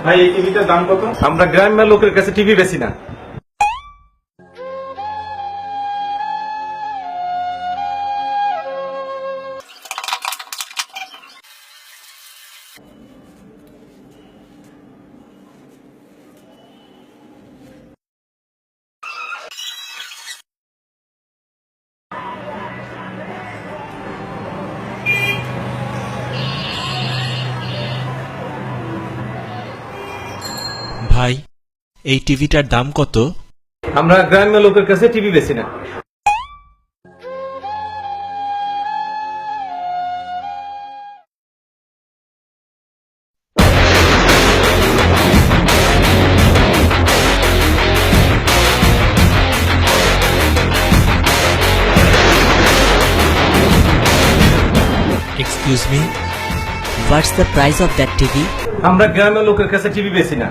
ভাই এই টিভিটার দাম কত? আমরা গ্রামের লোকের কাছে টিভি বেশি না। ভাই এই টিভিটার দাম কত? আমরা গ্রামের লোকের কাছে টিভি বেশি না। Excuse me, what's the price of that TV? আমরা গ্রামের লোকের কাছে টিভি বেশি না।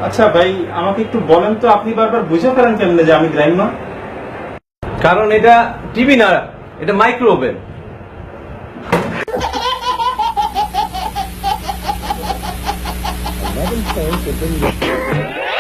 আচ্ছা ভাই আমাকে একটু বলেন তো, আপনি বারবার বুঝে ফেলেন কেমনে যে আমি গ্রাম্য? কারণ এটা টিভি না, এটা micro oven. Phone to bring you